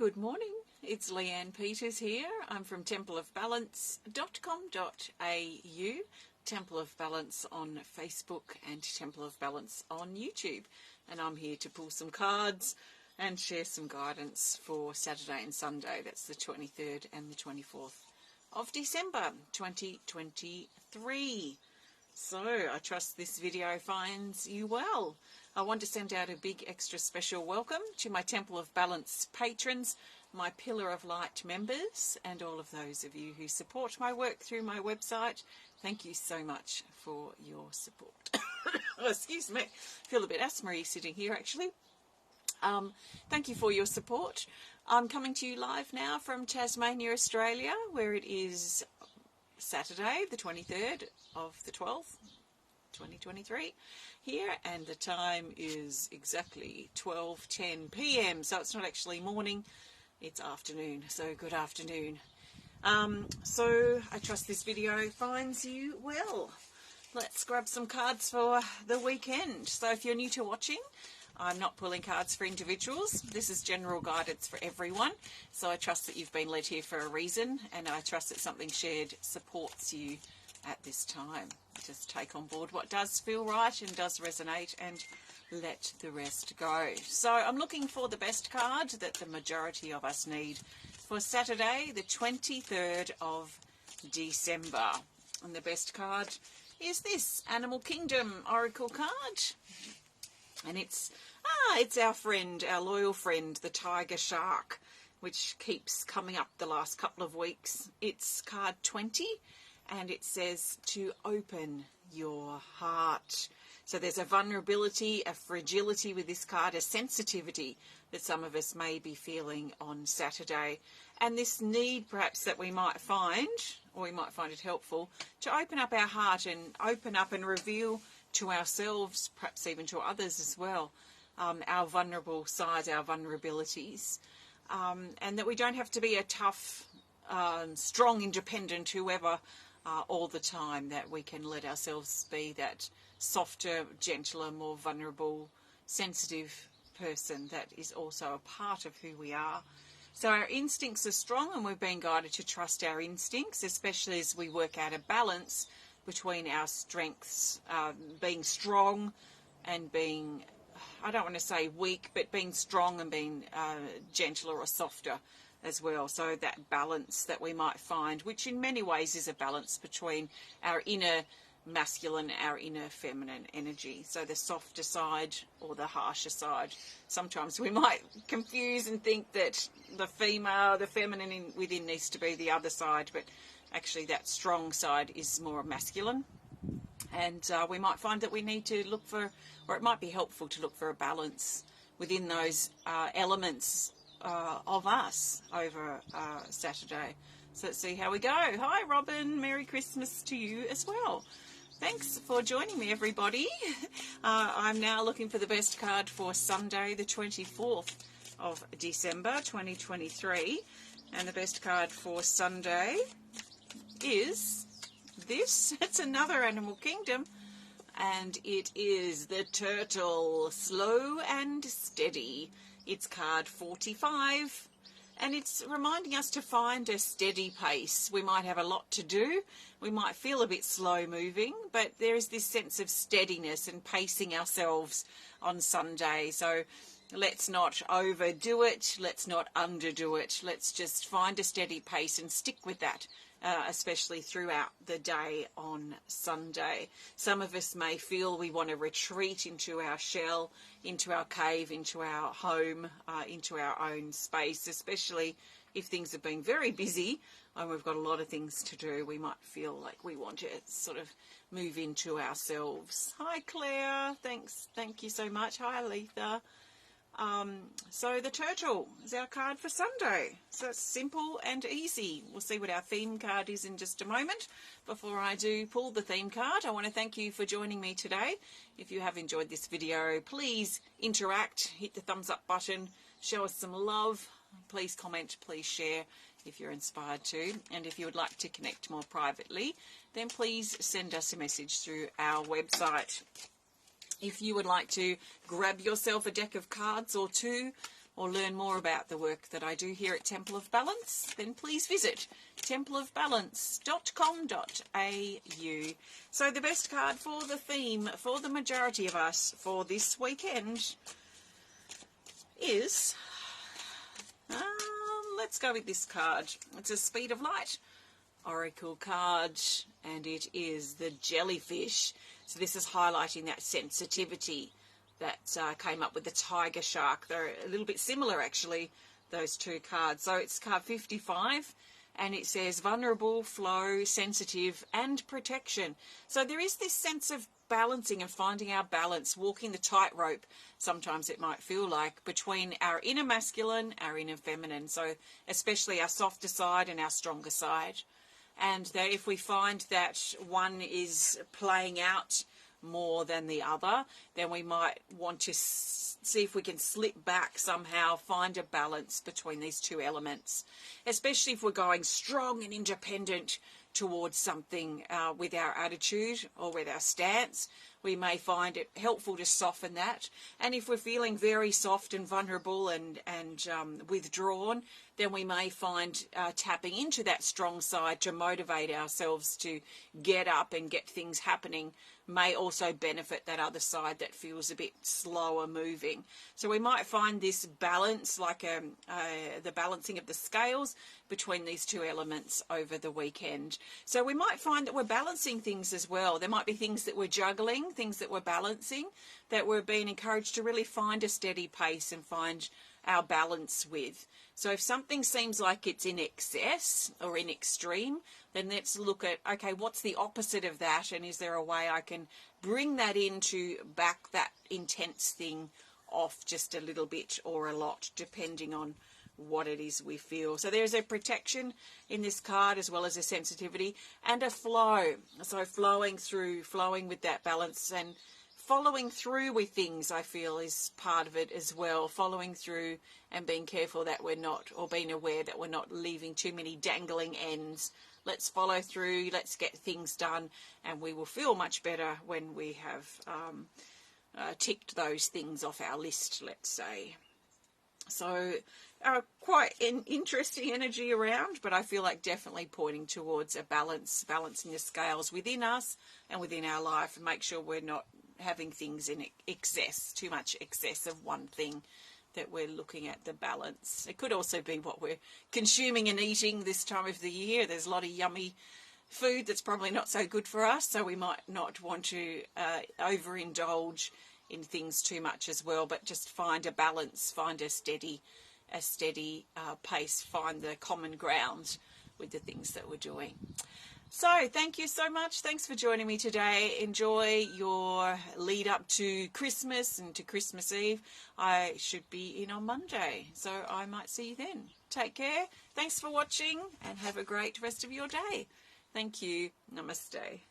Good morning, it's Leanne Peters here. I'm from templeofbalance.com.au, Temple of Balance on Facebook and Temple of Balance on YouTube. And I'm here to pull some cards and share some guidance for Saturday and Sunday. That's the 23rd and the 24th of December 2023. So I trust this video finds you well. I want to send out a big extra special welcome to my Temple of Balance patrons, my Pillar of Light members, and all of those of you who support my work through my website. Thank you so much for your support. Excuse me, I feel a bit asthma-y sitting here actually. Thank you for your support. I'm coming to you live now from Tasmania, Australia, where it is Saturday, the 23rd of the 12th, 2023 here, and the time is exactly 12:10 p.m. so it's not actually morning, it's afternoon. So good afternoon. So I trust this video finds you well. Let's grab some cards for the weekend. So if you're new to watching, I'm not pulling cards for individuals. This is general guidance for everyone. So I trust that you've been led here for a reason, and I trust that something shared supports you at this time. Just take on board what does feel right and does resonate, and let the rest go. So I'm looking for the best card that the majority of us need for Saturday, the 23rd of December. And the best card is this Animal Kingdom Oracle card. And it's our friend, our loyal friend, the tiger shark, which keeps coming up the last couple of weeks. It's card 20, and it says to open your heart. So there's a vulnerability, a fragility with this card, a sensitivity that some of us may be feeling on Saturday. And this need perhaps that we might find, or we might find it helpful, to open up our heart and open up and reveal to ourselves, perhaps even to others as well, our vulnerable sides, our vulnerabilities, and that we don't have to be a tough, strong, independent, whoever, all the time, that we can let ourselves be that softer, gentler, more vulnerable, sensitive person that is also a part of who we are. So our instincts are strong, and we've been guided to trust our instincts, especially as we work out a balance between our strengths, being strong and being, I don't want to say weak, but being strong and being gentler or softer as well. So that balance that we might find, which in many ways is a balance between our inner masculine, our inner feminine energy. So the softer side or the harsher side. Sometimes we might confuse and think that the female, the feminine within needs to be the other side, but actually that strong side is more masculine. And we might find that we need to look for, or it might be helpful to look for a balance within those elements of us over Saturday. So let's see how we go. Hi Robin, Merry Christmas to you as well. Thanks for joining me, everybody. I'm now looking for the best card for Sunday, the 24th of December 2023. And the best card for Sunday is this. It's another Animal Kingdom, and it is the turtle, slow and steady. It's card 45, and it's reminding us to find a steady pace. We might have a lot to do, we might feel a bit slow moving, but there is this sense of steadiness and pacing ourselves on Sunday. So let's not overdo it, let's not underdo it. Let's just find a steady pace and stick with that, especially throughout the day on Sunday. Some of us may feel we want to retreat into our shell, into our cave, into our home, into our own space, especially if things have been very busy and we've got a lot of things to do. We might feel like we want to sort of move into ourselves. Hi Claire, thank you so much. Hi Letha. So the turtle is our card for Sunday. So it's simple and easy. We'll see what our theme card is in just a moment. Before I do pull the theme card, I want to thank you for joining me today. If you have enjoyed this video, please interact, hit the thumbs up button, show us some love. Please comment, please share if you're inspired to. And if you would like to connect more privately, then please send us a message through our website. If you would like to grab yourself a deck of cards or two or learn more about the work that I do here at Temple of Balance, then please visit templeofbalance.com.au. So the best card for the theme for the majority of us for this weekend is, let's go with this card. It's a Speed of Light Oracle card, and it is the Jellyfish. So this is highlighting that sensitivity that came up with the Tiger Shark. They're a little bit similar, actually, those two cards. So it's card 55, and it says vulnerable, flow, sensitive, and protection. So there is this sense of balancing and finding our balance, walking the tightrope, sometimes it might feel like, between our inner masculine, our inner feminine. So especially our softer side and our stronger side. And that if we find that one is playing out more than the other, then we might want to see if we can slip back somehow, find a balance between these two elements, especially if we're going strong and independent towards something with our attitude or with our stance. We may find it helpful to soften that. And if we're feeling very soft and vulnerable and withdrawn, then we may find tapping into that strong side to motivate ourselves to get up and get things happening may also benefit that other side that feels a bit slower moving. So we might find this balance, like the balancing of the scales between these two elements over the weekend. So we might find that we're balancing things as well. There might be things that we're juggling, things that we're balancing, that we're being encouraged to really find a steady pace and find our balance with. So if something seems like it's in excess or in extreme, then let's look at, okay, what's the opposite of that? And is there a way I can bring that in to back that intense thing off just a little bit or a lot, depending on what it is we feel. So there's a protection in this card as well as a sensitivity and a flow. So flowing with that balance and following through with things, I feel, is part of it as well. Following through and being careful that we're not, or being aware that we're not leaving too many dangling ends. Let's follow through, let's get things done, and we will feel much better when we have ticked those things off our list, let's say. So quite an interesting energy around, but I feel like definitely pointing towards a balancing the scales within us and within our life, and make sure we're not having things in excess, too much excess of one thing, that we're looking at the balance. It could also be what we're consuming and eating this time of the year. There's a lot of yummy food that's probably not so good for us, so we might not want to overindulge in things too much as well, but just find a balance, find a steady pace, find the common ground with the things that we're doing. So thank you so much. Thanks for joining me today. Enjoy your lead up to Christmas and to Christmas Eve. I should be in on Monday, so I might see you then. Take care. Thanks for watching and have a great rest of your day. Thank you. Namaste.